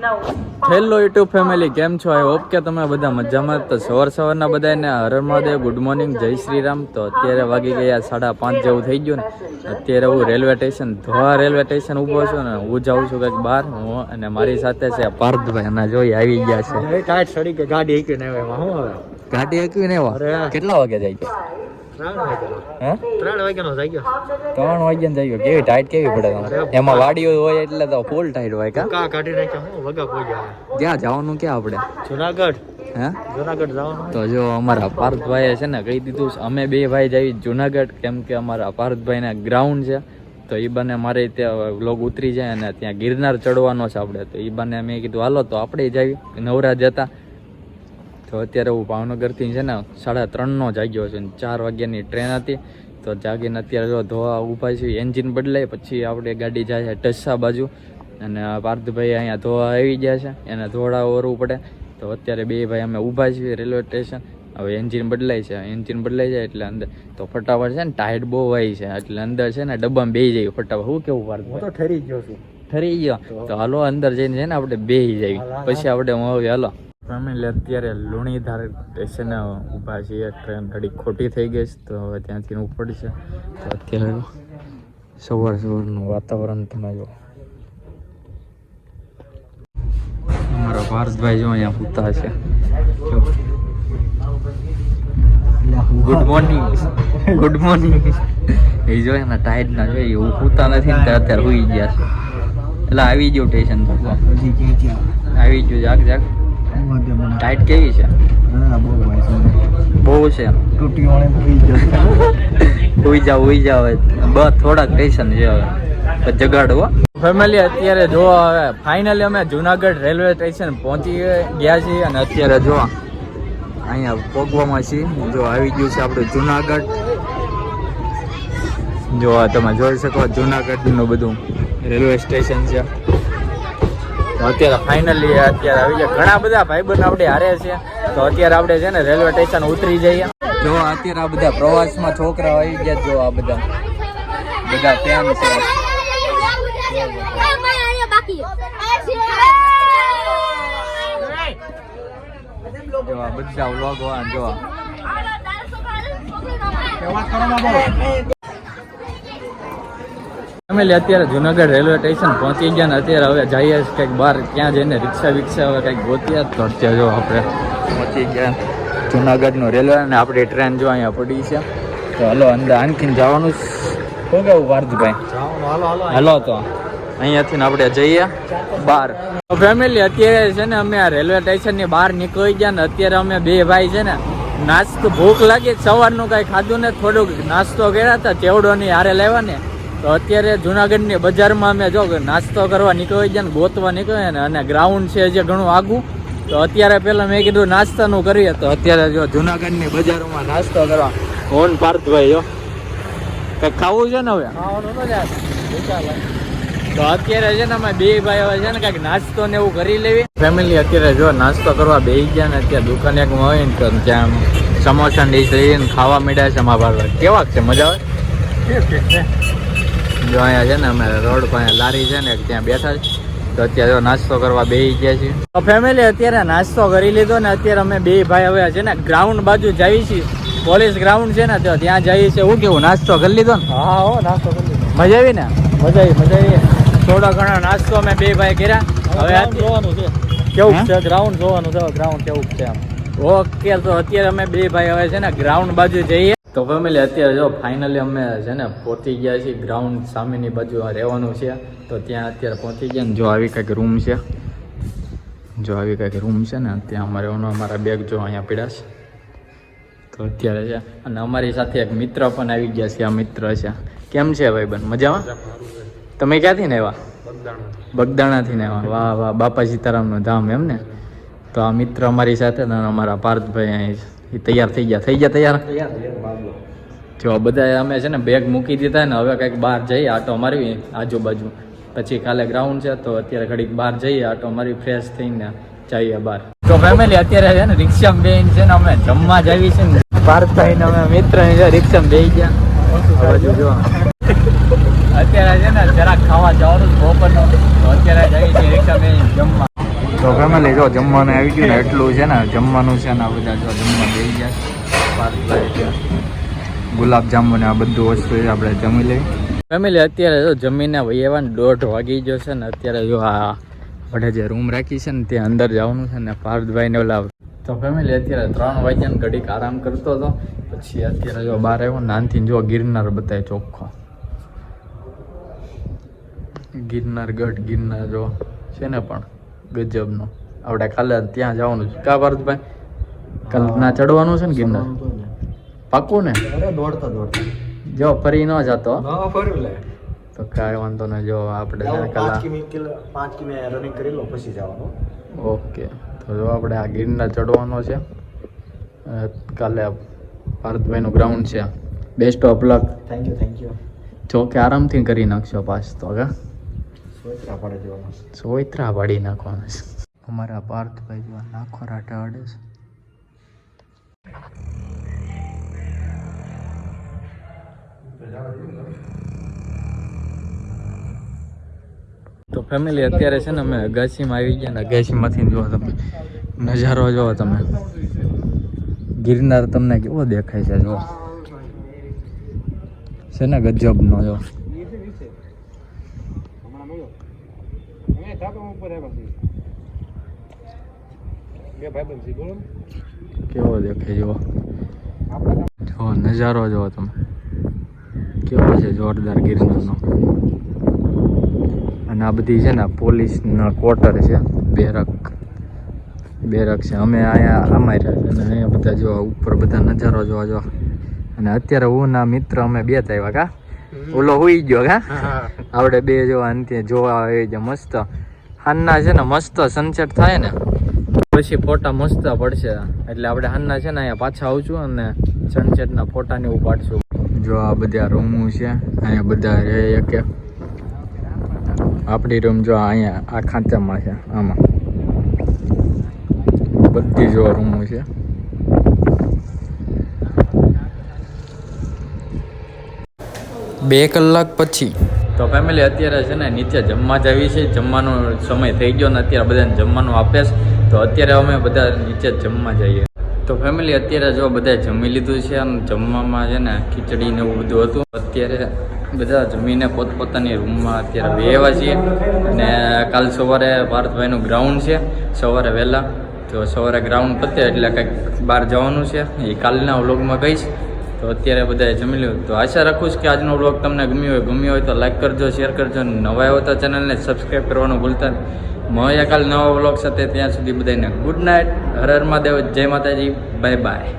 Hello YouTube family, કેમ છો? I hope કે તમે બધા મજામાં. તો સવારના બધાને હર મહાદેવ, ગુડ મોર્નિંગ, જય શ્રી રામ. તો અત્યારે વાગી ગયા 5:30 જેવું થઈ ગયું ને. અત્યારે હું રેલવે સ્ટેશન ધોળા રેલવે સ્ટેશન ઊભો છું ને હું જાઉં છું કંઈક બહાર. હું અને મારી સાથે છે પાર્થભાઈ, અને જોઈ આવી ગયા છે. ગાડી એકવીને ગાડી એકવીને કેટલા વાગે જાય છે? 3 વાગ્યાનો થઈ ગયો. 3 વાગ્યાનો થઈ ગયો. કેવી ટાઈટ કેવી પડે તમારે? એમાં વાડીઓ હોય એટલે તો ફૂલ ટાઈટ હોય. કા કાઢી નાખ્યા હું વગા કોઈ ગયા. ક્યાં જવાનું? ક્યાં આપણે? જુનાગઢ. હે, જુનાગઢ જવાનું. તો જો અમારા પાર્થભાઈએ છે ને કહી દીધું અમે બે ભાઈ જઈએ જુનાગઢ, કેમ કે અમારા પાર્થભાઈના ગ્રાઉન્ડ છે. તો એ બાને મારે ત્યાં લોગ ઉતરી જાય અને ત્યાં ગિરનાર ચડવાનો છે આપણે. તો એ બાને મેં કીધું હાલો તો આપણે જઈએ. નવરા જતા. તો અત્યારે હું ભાવનગરથી છે ને 3:30નો જાગ્યો છું. 4 વાગ્યાની ટ્રેન હતી. તો જાગીને અત્યારે જો ધોવા ઊભા છે. એન્જિન બદલાય પછી આપણે ગાડી જાય છે ઢસા બાજુ. અને પાર્થભાઈ અહીંયા ધોવા આવી ગયા છે, એને ધોળા ઓરવું પડે. તો અત્યારે બે ભાઈ અમે ઊભા છીએ રેલવે સ્ટેશન. હવે એન્જિન બદલાય છે. એન્જિન બદલાઈ જાય એટલે અંદર તો ફટાફટ છે ને ટાઈટ બહુ હોય છે એટલે અંદર છે ને ડબ્બામાં બેસી જાય ફટાફટ. શું કેવું પાર્થભાઈ? હું તો ઠરી ગયો છું. ઠરી ગયો તો હાલો અંદર જઈને છે ને આપણે બેસી જઈએ પછી આપણે હાલો ફેમિલી. અત્યારે લુણીધાર સ્ટેશને ઊભા છીએ. ટ્રેન ઘડી ખોટી થઈ ગઈ છે તો હવે ત્યાંથી ઉપડશે. તો અત્યારે સવારનું વાતાવરણ તમે જો. અમારા પાર્થભાઈ જો અહીંયા સૂતા છે. Good morning, good morning. એ જો એના ટાઈટ ના જોઈએ હું સૂતા નથી ને અત્યારે સુઈ ગયા છે. એટલે આવી ગયું સ્ટેશન આવી ગયું. જાગ જાગ. ટાઈટ કેવી છે? બહુ છે. ઉઈ જાવ બસ થોડાક સ્ટેશન છે હવે જગાડવો. ફેમિલી અત્યારે જો હવે ફાઇનલી અમે જુનાગઢ રેલવે સ્ટેશન પહોંચી ગયા છીએ. અને અત્યારે જો અહીંયા પહોંચવામાં છીએ. જો આવી ગયું છે આપણું જુનાગઢ. જો તમે જોઈ શકો જુનાગઢનું બધું રેલવે સ્ટેશન છે. અત્યારે ફાઇનલી અત્યારે આવી ગયા. ઘણા બધા ભાઈબંધ આપણે હારે છે. તો અત્યારે આપણે છે ને રેલવે સ્ટેશન ઉતરી જઈએ. જો અત્યારે આ બધા પ્રવાસમાં છોકરા આવી ગયા. જો આ બધા ફેન છે. જો આ બધા વ્લોગ જો ફેમિલી અત્યારે જુનાગઢ રેલવે સ્ટેશન પહોંચી ગયા ને અત્યારે હવે જઈએ કંઈક બહાર. ક્યાં જઈને રિક્ષા હવે કંઈક ગોતીએ. તો અત્યારે જો આપણે પહોંચી ગયા જુનાગઢનું રેલવે અને આપણી ટ્રેન જો અહીંયા પડી છે. તો હલો અંદર आणखीन જવાનું શું કેવું પાર્થભાઈ? હલો તો અહીંયાથી આપણે જઈએ બહાર. ફેમિલી અત્યારે છે ને અમે આ રેલવે સ્ટેશનની બહાર નીકળી ગયા ને અત્યારે અમે બે ભાઈ છે ને નાસ્તો ભૂખ લાગી સવારનું કાંઈ ખાધું ને થોડુંક નાસ્તો કર્યા હતા ચેવડોની હારે લેવા ને. તો અત્યારે જુનાગઢની બજારમાં અમે જો નાસ્તો કરવા નીકળી ગયા ને ગોતવા નીકળ્યા ને. અને ગ્રાઉન્ડ છે જે ઘણું આગું. તો અત્યારે પહેલાં મેં કીધું નાસ્તાનું કરીએ. તો અત્યારે જો જુનાગઢની બજારોમાં નાસ્તો કરવા ફોન પાર્થભાઈ જો કંઈક ખાવું છે ને હવે. તો અત્યારે છે ને અમે બે ભાઈ હવે છે ને કંઈક નાસ્તો ને એવું કરી લેવી. ફેમિલી અત્યારે જો નાસ્તો કરવા બેસી ગયા ને અત્યારે દુકાન એક હોય ને તો ત્યાં સમોસા ડીશ લઈને ખાવા માંડ્યા છે. અમારા ભાઈ કેવાક છે? મજા આવે? જો અહીંયા છે ને અમે રોડ પાસે લારી છે ને ત્યાં બેઠા છે. તો અત્યારે નાસ્તો કરવા બેસી ગયા છીએ. તો ફેમિલી અત્યારે નાસ્તો કરી લીધો ને અત્યારે અમે બે ભાઈ હવે છે ને ગ્રાઉન્ડ બાજુ જઈએ છીએ. પોલીસ ગ્રાઉન્ડ છે ને તો ત્યાં જઈએ છીએ. હું કેવું નાસ્તો કરી લીધો ને? હા હો નાસ્તો કરી લીધો. મજા આવી ને? મજા આવી. થોડો ઘણો નાસ્તો અમે બે ભાઈ કર્યા. હવે જોવાનું છે કેવું છે ગ્રાઉન્ડ જોવાનું છે. ગ્રાઉન્ડ કેવું છે આમ. ઓકે તો અત્યારે અમે બે ભાઈ હવે છે ને ગ્રાઉન્ડ બાજુ જઈએ. તો ફેમિલી અત્યારે જો ફાઇનલી અમે છે ને પહોંચી ગયા છીએ ગ્રાઉન્ડ સામેની બાજુ રહેવાનું છે. તો ત્યાં અત્યારે પહોંચી ગયા ને જો આવી કંઈક રૂમ છે. જો આવી કંઈક રૂમ છે ને ત્યાં અમારે અમારા બેગ જો અહીંયા પીડા છે. તો અત્યારે છે અને અમારી સાથે એક મિત્ર પણ આવી ગયા છે. આ મિત્ર છે. કેમ છે ભાઈ બન? મજામાં? તમે ક્યાંથી ને આવ્યા? બગદાણાથી ને આવ્યા. વાહ વાહ, બાપા સીતારામનું ધામ એમ ને. તો આ મિત્ર અમારી સાથે ને અમારા પાર્થભાઈ અહીં તૈયાર થઈ ગયા તૈયાર. જો બધા અમે છે ને બેગ મૂકી દીધા ને હવે કંઈક બહાર જઈએ આટો મારવી આજુબાજુ. પછી કાલે ગ્રાઉન્ડ છે તો અત્યારે ઘડીક બહાર જઈએ આટો મારી ફ્રેશ થઈને જઈએ બહાર. તો ફેમિલી અત્યારે છે ને રિક્ષામાં બેન છે ને અમે જમવા જઈએ છીએ ને. પાર્થભાઈ ને અમે મિત્ર રિક્ષામાં બેસી ગયા. જો અત્યારે છે ને જરાક ખાવા જવાનું બપોરનું. તો અત્યારે જઈએ છીએ રિક્ષામાં જમવા. તો ફેમિલી જો જમવાનું આવી ગયું ને એટલું છે ને જમવાનું છે ને આ બધા જો જમવા બેસી જાય પાર્કભાઈ છે ગુલાબ જાંબુ ને આ બધું વસ્તુ છે આપણે જમી લઈએ ફેમિલી અત્યારે જો જમીને એવા 1:30 વાગી ગયો છે ને અત્યારે જો આ આપણે જે રૂમ રાખી છે ને ત્યાં અંદર જવાનું છે ને પાર્થભાઈને ઓલા તો ફેમિલી અત્યારે 3 વાગ્યાને ઘડીક આરામ કરતો હતો પછી અત્યારે જો બહાર આવ્યો નાનથી જો ગિરનાર બતાય ચોખ્ખો ગિરનાર ગઢ ગિરનાર જો છે ને પણ ગજબનો આપણે કાલે ત્યાં જવાનું છે કા પાર્થભાઈ કાલે ના ચડવાનું છે ને ગિરનાર પાક્કું ને દોડતા જો ફરી ન જતો ફર્યું લે તો કાંઈ વાંધો નહીં જો આપણે છે ને કાલે 5 કિમી રનિંગ કરી લો પછી જવાનું ઓકે તો જો આપણે આ ગિરનાર ચડવાનો છે કાલે પાર્થભાઈનું ગ્રાઉન્ડ છે best of luck thank you જો કે આરામથી કરી નાખશો પાસ તો હા સોચરા પડે જવાનું સોયત્રા પાડી નાખવાના છે અમારા પાર્થભાઈ જો નાખો રાટા અડે છે તો ફેમિલી અત્યારે છે ને અમે અગાસીમાં આવી ગયા ને અગાસીમાંથી જુઓ તમે નજારો જુઓ તમે ગિરનાર તમને કેવો દેખાય છે જુઓ છે ને ગજબનો જો કેવો દેખાય જુઓ જો નજારો જુઓ તમે કેવો છે જોરદાર ગિરનારનો અને આ બધી છે ને પોલીસના ક્વાર્ટર છે બેરક છે અમે અહીંયા આમાં રહ્યા અને અહીંયા બધા જો ઉપર બધા નજારો જોવા જો અને અત્યારે હું ના મિત્ર અમે બે આવ્યા કા ઓલો હોઈ ગયો કા આપણે બે જો અંતે જોવા આવી છે મસ્ત હાનના છે ને મસ્ત સનસેટ થાય ને પછી ફોટા મસ્ત પડશે એટલે આપણે હાનના છે ને અહીંયા પાછા આવશું અને સનસેટના ફોટાને એવું પાડશું જો આ બધા રૂમો છે અહીંયા બધા રહે કે આપણી રૂમ જો અહીંયા આ ખાંચામાં છે આમાં બધી જો રૂમો છે 2 કલાક પછી તો ફેમિલી અત્યારે છે ને નીચે જમવા જ આવી છે જમવાનો સમય થઈ ગયો ને અત્યારે બધાને જમવાનું આપે છે તો અત્યારે અમે બધા નીચે જમવા જઈએ તો ફેમિલી અત્યારે જો બધા જમી લીધું છે આમ જમવામાં છે ને ખીચડી ને એવું બધું હતું અત્યારે બધા જમીને પોતપોતાની રૂમમાં અત્યારે બેહવા છીએ અને કાલ સવારે પાર્થભાઈનું ગ્રાઉન્ડ છે સવારે વહેલા તો સવારે ગ્રાઉન્ડ પતે એટલે કંઈક બહાર જવાનું છે એ કાલના વ્લોગમાં કહીશ તો અત્યારે બધાએ જમી લીધું તો આશા રાખું છું કે આજનો વ્લોગ તમને ગમ્યો હોય તો લાઈક કરજો શેર કરજો નવા આવ્યો તો ચેનલને સબસ્ક્રાઈબ કરવાનું ભૂલતા મળ્યા કાલ નવા વ્લોગ સાથે ત્યાં સુધી બધાને ગુડ નાઇટ હર હર મહાદેવ જય માતાજી બાય બાય